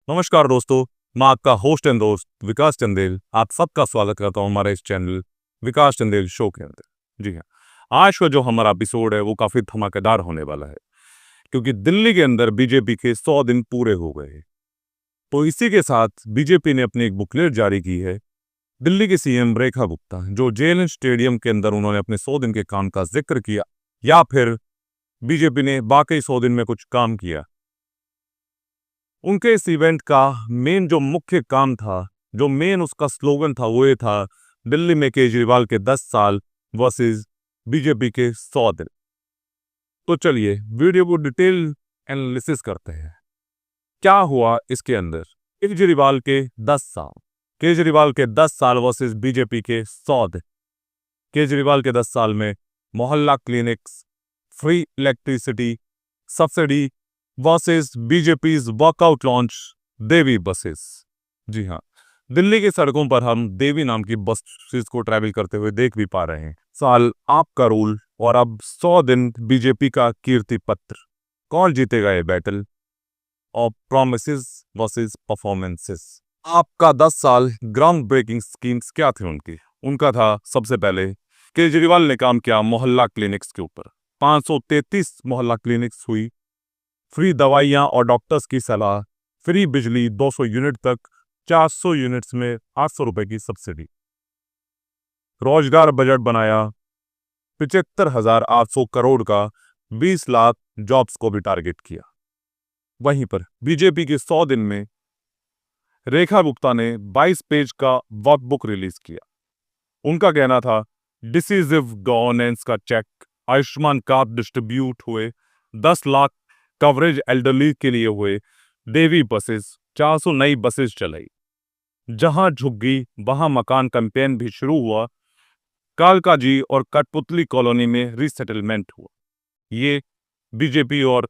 नमस्कार दोस्तों, मैं आपका होस्ट एंड दोस्त विकास चंदेल आप सबका स्वागत करता हूं हमारे इस चैनल विकास चंदेल शो के अंदर। जी हाँ, आज का जो हमारा एपिसोड है वो काफी धमाकेदार होने वाला है क्योंकि दिल्ली के अंदर बीजेपी के 100 दिन पूरे हो गए हैं। तो इसी के साथ बीजेपी ने अपनी एक बुकलेट जारी की है। दिल्ली की सीएम रेखा गुप्ता जो जेएलएन स्टेडियम के अंदर उन्होंने अपने 100 दिन के काम का जिक्र किया, या फिर बीजेपी ने बाकी 100 दिन में कुछ काम किया। उनके इस इवेंट का मेन जो मुख्य काम था, जो मेन उसका स्लोगन था, वो ये था, दिल्ली में केजरीवाल के 10 साल वर्सेस बीजेपी के 100 दिन। तो चलिए वीडियो को डिटेल एनालिसिस करते हैं। क्या हुआ इसके अंदर? केजरीवाल के 10 साल, केजरीवाल के 10 साल वर्सेस बीजेपी के 100 दिन। केजरीवाल के 10 साल में Mohalla clinics, free electricity subsidy versus BJP's workout launch Devi buses. जी हाँ, दिल्ली की सड़कों पर हम देवी नाम की बसेस को ट्रैवल करते हुए देख भी पा रहे हैं। साल आपका रूल और अब 100 दिन बीजेपी का कीर्ति पत्र। कौन जीतेगा ये बैटल और प्रॉमिसेस वर्सेस परफॉर्मेंसेस। आपका 10 साल ग्राउंड ब्रेकिंग स्कीम्स क्या थे उनकी? उनका था, सबसे पहले केजरीवाल ने काम किया मोहल्ला क्लिनिक्स के ऊपर। 533 मोहल्ला क्लिनिक्स हुई, फ्री दवाइयां और डॉक्टर्स की सलाह, फ्री बिजली 200 यूनिट तक, 400 यूनिट्स में 800 रुपए की सब्सिडी। रोजगार बजट बनाया 75,800 करोड़ का, 20 लाख जॉब्स को भी टारगेट किया। वहीं पर बीजेपी के 100 दिन में रेखा गुप्ता ने 22 पेज का वर्कबुक रिलीज किया। उनका कहना था, डिसीजिव गवर्नेंस का चेक, आयुष्मान कार्ड डिस्ट्रीब्यूट हुए, 10 लाख कवरेज एल्डरली के लिए हुए, देवी बसेस 400 नई बसेस चलाई, जहां झुग्गी वहां मकान कैंपेन भी शुरू हुआ, कालका जी और कठपुतली कॉलोनी में रीसेटलमेंट हुआ। ये बीजेपी और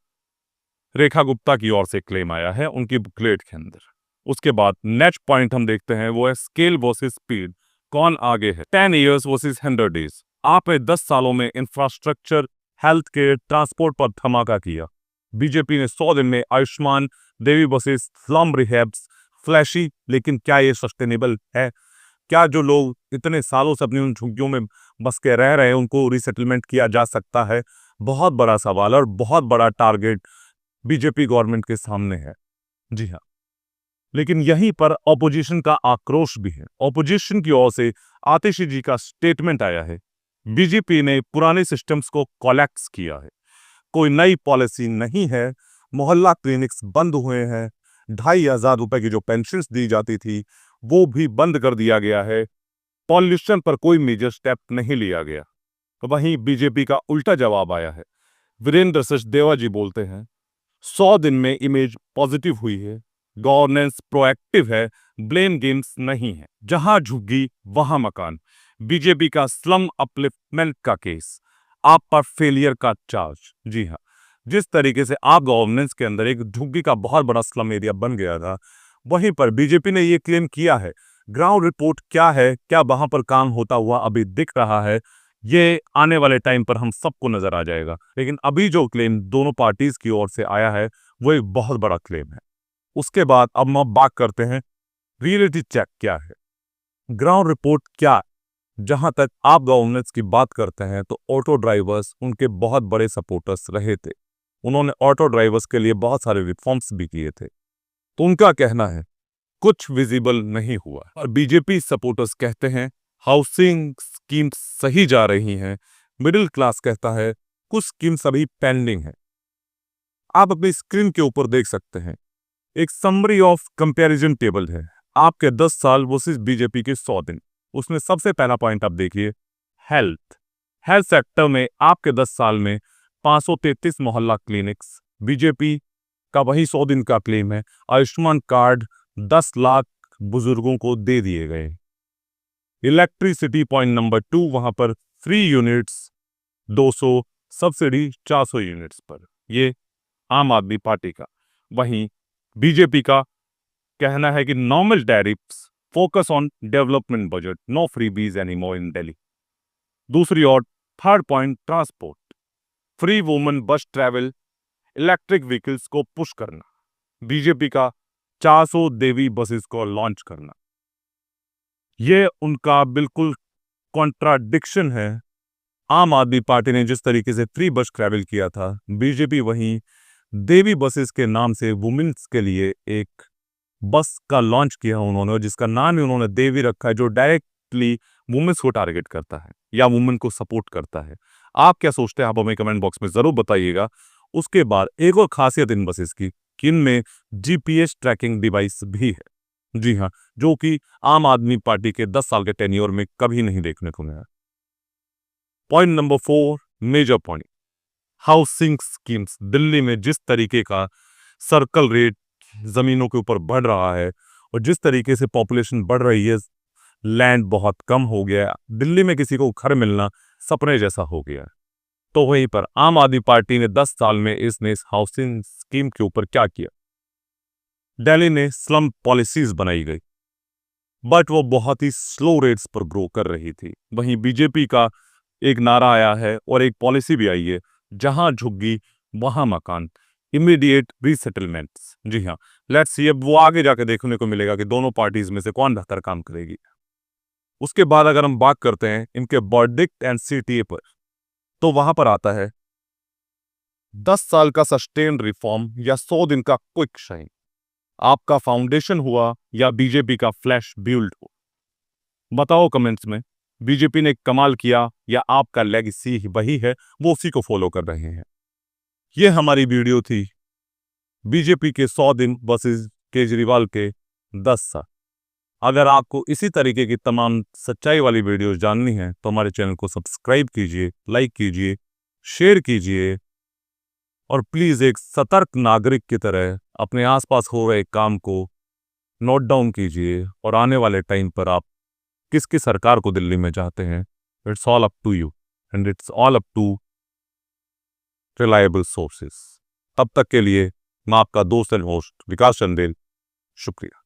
रेखा गुप्ता की ओर से क्लेम आया है उनकी बुकलेट के अंदर। उसके बाद नेक्स्ट पॉइंट हम देखते हैं, वो है स्केल वर्सेस स्पीड। कौन आगे है? 10 ईयर्स वर्सेस 100 डेज। आपने 10 सालों में इंफ्रास्ट्रक्चर, हेल्थ केयर, ट्रांसपोर्ट पर धमाका किया। बीजेपी ने 100 दिन में आयुष्मान, देवी बसेस, स्लम रिहैब्स, फ्लैशी। लेकिन क्या ये सस्टेनेबल है? क्या जो लोग इतने सालों से अपनी उन झुग्गियों में बस के रह रहे हैं उनको रीसेटलमेंट किया जा सकता है? बहुत बड़ा सवाल और बहुत बड़ा टारगेट बीजेपी गवर्नमेंट के सामने है। जी हाँ, लेकिन यहीं पर ऑपोजिशन का आक्रोश भी है। ऑपोजिशन की ओर से आतिशी जी का स्टेटमेंट आया है, बीजेपी ने पुराने सिस्टम्स को कोलैप्स किया है, कोई नई पॉलिसी नहीं है, मोहल्ला क्लिनिक्स बंद हुए हैं, 2,500 रुपए की जो पेंशन दी जाती थी वो भी बंद कर दिया गया है, पॉल्यूशन पर कोई मेजर स्टेप नहीं लिया गया। तो वहीं बीजेपी का उल्टा जवाब आया है। वीरेंद्र सचदेवा जी बोलते हैं, 100 दिन में इमेज पॉजिटिव हुई है, गवर्नेंस प्रोएक्टिव है, ब्लेम गेम्स नहीं है, जहां झुग्गी वहां मकान। बीजेपी का स्लम अपलिफ्टमेंट का केस, आप पर फेलियर का चार्ज। जी हाँ, जिस तरीके से आप गवर्नेंस के अंदर एक झुग्गी का बहुत बड़ा स्लम एरिया बन गया था, वहीं पर बीजेपी ने यह क्लेम किया है। ग्राउंड रिपोर्ट क्या है, क्या वहां पर काम होता हुआ अभी दिख रहा है, ये आने वाले टाइम पर हम सबको नजर आ जाएगा। लेकिन अभी जो क्लेम दोनों पार्टीज की ओर से आया है वो एक बहुत बड़ा क्लेम है। उसके बाद अब हम बात करते हैं रियलिटी चेक क्या है, ग्राउंड रिपोर्ट क्या है। जहां तक आप गवर्नेंस की बात करते हैं तो ऑटो ड्राइवर्स उनके बहुत बड़े सपोर्टर्स रहे थे। उन्होंने ऑटो ड्राइवर्स के लिए बहुत सारे रिफॉर्म्स भी किए थे। तो उनका कहना है कुछ विजिबल नहीं हुआ। और बीजेपी सपोर्टर्स कहते हैं हाउसिंग स्कीम्स सही जा रही हैं। मिडिल क्लास कहता है कुछ स्कीम्स अभी पेंडिंग है। आप अपनी स्क्रीन के ऊपर देख सकते हैं एक समरी ऑफ कंपैरिजन टेबल है, आपके 10 साल वर्सेस बीजेपी के 100 दिन। उसमें सबसे पहला पॉइंट आप देखिए, हेल्थ। हेल्थ सेक्टर में आपके 10 साल में 533 मोहल्ला क्लिनिक्स, बीजेपी का वही 100 दिन का क्लेम है। आयुष्मान कार्ड 10 लाख बुजुर्गों को दे दिए गए। इलेक्ट्रिसिटी पॉइंट नंबर 2, वहां पर फ्री यूनिट्स 200, सब्सिडी 400 यूनिट्स पर, ये आम आदमी पार्टी का। वहीं बीजेपी का कहना है कि normal tariffs, focus on development budget, no freebies anymore in Delhi. दूसरी ओर third point transport, free women bus travel, electric vehicles को पुश करना। बीजेपी का 400 देवी बसेस को लॉन्च करना। ये उनका बिल्कुल कॉन्ट्राडिक्शन है। आम आदमी पार्टी ने जिस तरीके से फ्री बस ट्रैवल किया था, बीजेपी वहीं देवी बसेस के नाम से वुमेन्स के लिए एक बस का लॉन्च किया उन्होंने, जिसका नाम ही उन्होंने देवी रखा है, जो डायरेक्टली वुमेन्स को टारगेट करता है या वुमेन को सपोर्ट करता है। आप क्या सोचते हैं, आप हमें कमेंट बॉक्स में जरूर बताइएगा। उसके बाद एक और खासियत इन बसेस की, कि इनमें जीपीएस ट्रैकिंग डिवाइस भी है। जी हाँ, जो कि आम आदमी पार्टी के 10 साल के टेन्योर में कभी नहीं देखने को मिला। Point number 4, major point, housing schemes. Delhi में जिस तरीके का सर्कल रेट जमीनों के ऊपर बढ़ रहा है और जिस तरीके से पॉपुलेशन बढ़ रही है, लैंड बहुत कम हो गया है। दिल्ली में किसी को घर मिलना सपने जैसा हो गया है। तो वहीं पर आम आदमी पार्टी ने 10 साल में इसने इस हाउसिंग स्कीम के ऊपर क्या किया? दिल्ली ने स्लम पॉलिसीज बनाई गई, बट वो बहुत ही स्लो रेट्स पर ग्रो कर रही थी। वहीं बीजेपी का एक नारा आया है और एक पॉलिसी भी आई है, जहां झुग्गी वहां मकान, इमीडिएट रीसेटलमेंट्स। जी हाँ, लेट्स सी, अब वो आगे जाके देखने को मिलेगा कि दोनों पार्टीज में से कौन बेहतर काम करेगी। उसके बाद अगर हम बात करते हैं इनके वर्डिक्ट एंड सीटीए पर, तो वहां पर आता है 10 साल का सस्टेन रिफॉर्म या 100 दिन का क्विक शाइन। आपका फाउंडेशन हुआ या बीजेपी का फ्लैश बिल्ड हो? बताओ कमेंट्स में, बीजेपी ने कमाल किया या आपका लेगेसी ही वही है, वो उसी को फॉलो कर रहे हैं। ये हमारी वीडियो थी बीजेपी के 100 दिन वर्सेस केजरीवाल के 10 साल। अगर आपको इसी तरीके की तमाम सच्चाई वाली वीडियोस जाननी है तो हमारे चैनल को सब्सक्राइब कीजिए, लाइक कीजिए, शेयर कीजिए और प्लीज एक सतर्क नागरिक की तरह अपने आसपास हो रहे काम को नोट डाउन कीजिए। और आने वाले टाइम पर आप किसकी सरकार को दिल्ली में चाहते हैं, it's all up to you and it's all up to reliable sources. तब तक के लिए मैं आपका दोस्त एंड होस्ट विकास चंदेल, शुक्रिया।